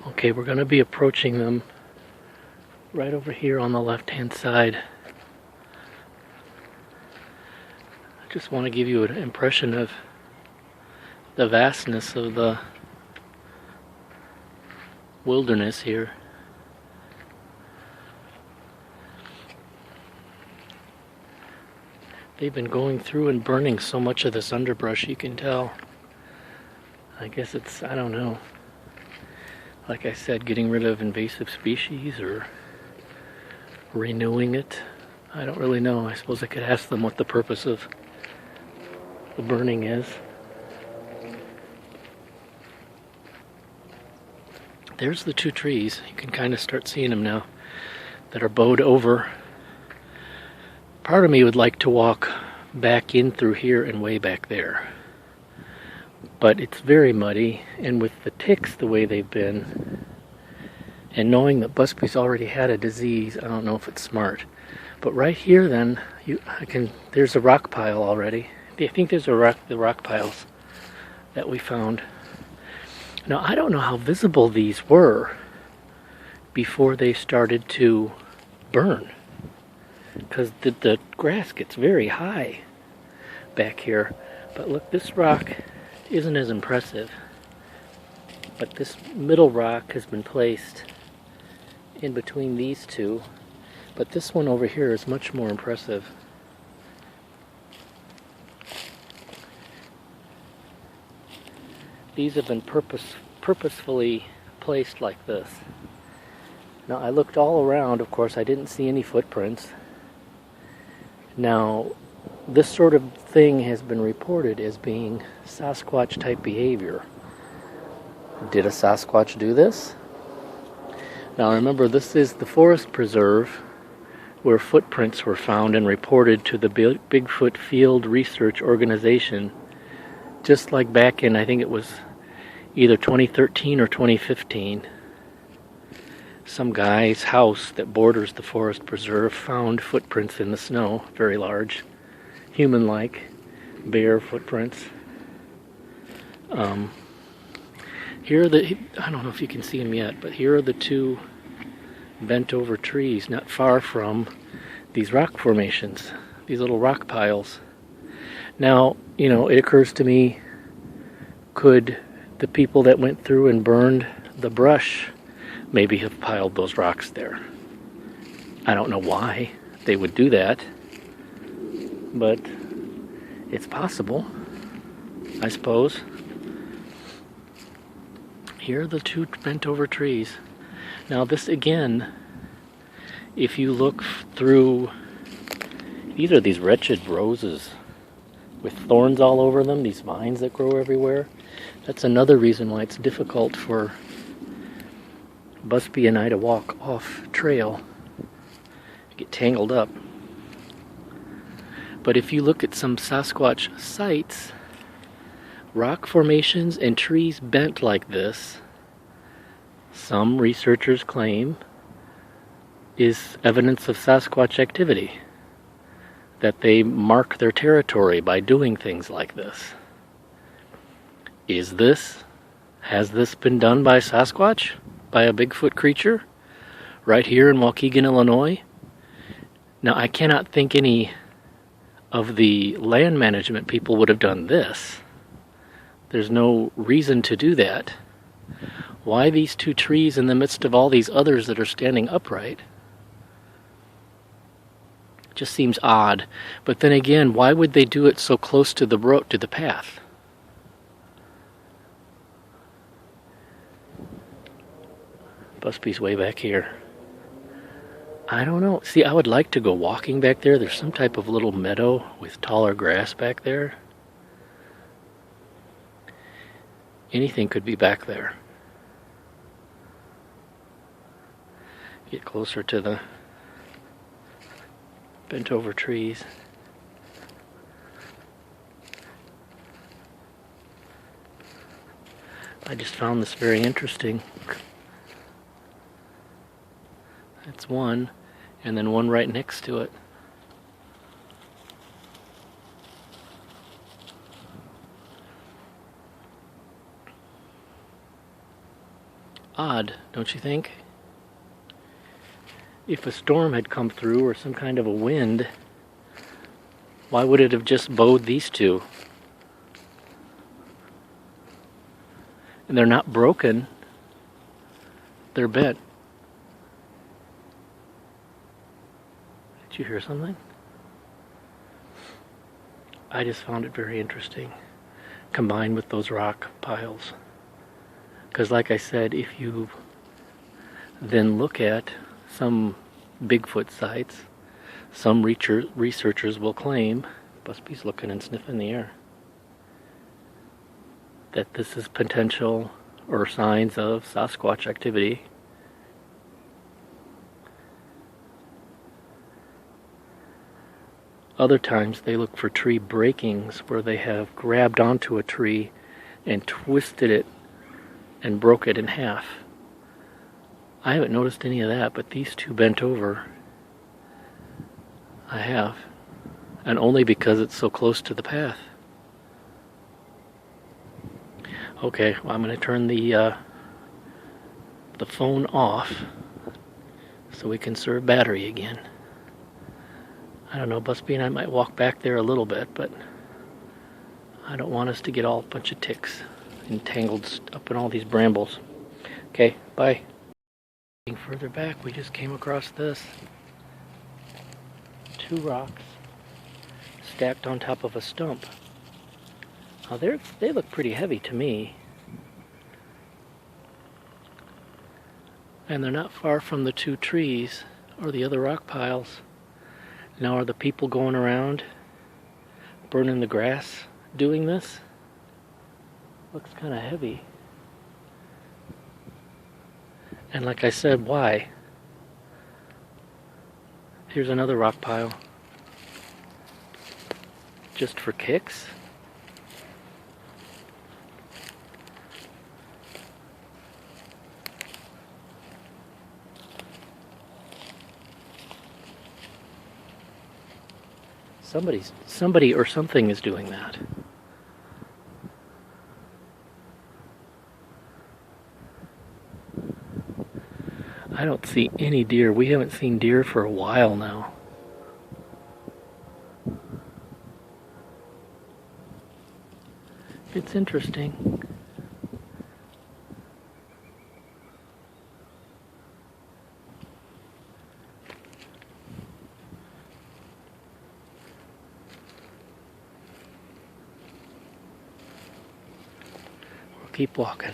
Okay, we're going to be approaching them right over here on the left-hand side. I just want to give you an impression of the vastness of the wilderness here. They've been going through and burning so much of this underbrush, you can tell. I guess it's, I don't know, like I said, getting rid of invasive species or renewing it. I don't really know. I suppose I could ask them what the purpose of the burning is. There's the two trees. You can kind of start seeing them now that are bowed over. Part of me would like to walk back in through here and way back there. But it's very muddy, and with the ticks the way they've been, and knowing that Busby's already had a disease, I don't know if it's smart. But right here then, there's a rock pile already. I think there's the rock piles that we found. Now I don't know how visible these were before they started to burn, because the grass gets very high back here. But look, this rock isn't as impressive, but this middle rock has been placed in between these two, but this one over here is much more impressive. These have been purposefully placed like this. Now I looked all around, of course I didn't see any footprints. Now this sort of thing has been reported as being Sasquatch type behavior. Did a Sasquatch do this? Now remember, this is the forest preserve where footprints were found and reported to the Bigfoot Field Research Organization, just like back in, I think it was either 2013 or 2015. Some guy's house that borders the forest preserve found footprints in the snow, very large, human-like, bare footprints. Here are I don't know if you can see them yet, but here are the two bent over trees not far from these rock formations, these little rock piles. Now, it occurs to me, could the people that went through and burned the brush maybe have piled those rocks there? I don't know why they would do that, but it's possible, I suppose. Here are the two bent over trees. Now this again, if you look through, these are these wretched roses with thorns all over them, these vines that grow everywhere. That's another reason why it's difficult for Busby and I to walk off trail, get tangled up. But if you look at some Sasquatch sites, rock formations and trees bent like this, some researchers claim is evidence of Sasquatch activity, that they mark their territory by doing things like this. Has this been done by Sasquatch? By a Bigfoot creature? Right here in Waukegan, Illinois? Now I cannot think any of the land management people would have done this. There's no reason to do that. Why these two trees in the midst of all these others that are standing upright? It just seems odd. But then again, why would they do it so close to the road, to the path? Busby's way back here. I don't know. See, I would like to go walking back there. There's some type of little meadow with taller grass back there. Anything could be back there. Get closer to the bent over trees. I just found this very interesting. That's one, and then one right next to it. Odd, don't you think? If a storm had come through or some kind of a wind, why would it have just bowed these two? And they're not broken, they're bent. Did you hear something? I just found it very interesting, combined with those rock piles. Because like I said, if you then look at some Bigfoot sites, some researchers will claim, Busby's looking and sniffing the air, that this is potential or signs of Sasquatch activity. Other times they look for tree breakings where they have grabbed onto a tree and twisted it and broke it in half. I haven't noticed any of that, but these two bent over, I have. And only because it's so close to the path. Okay, well, I'm going to turn the phone off so we can conserve battery again. I don't know, Busby and I might walk back there a little bit, but I don't want us to get all a bunch of ticks entangled up in all these brambles. Okay, bye. Further back, we just came across this. Two rocks stacked on top of a stump. Now they look pretty heavy to me. And they're not far from the two trees or the other rock piles. Now, are the people going around burning the grass doing this? Looks kind of heavy. And like I said, why? Here's another rock pile. Just for kicks? Somebody or something is doing that. I don't see any deer. We haven't seen deer for a while now. It's interesting. We'll keep walking.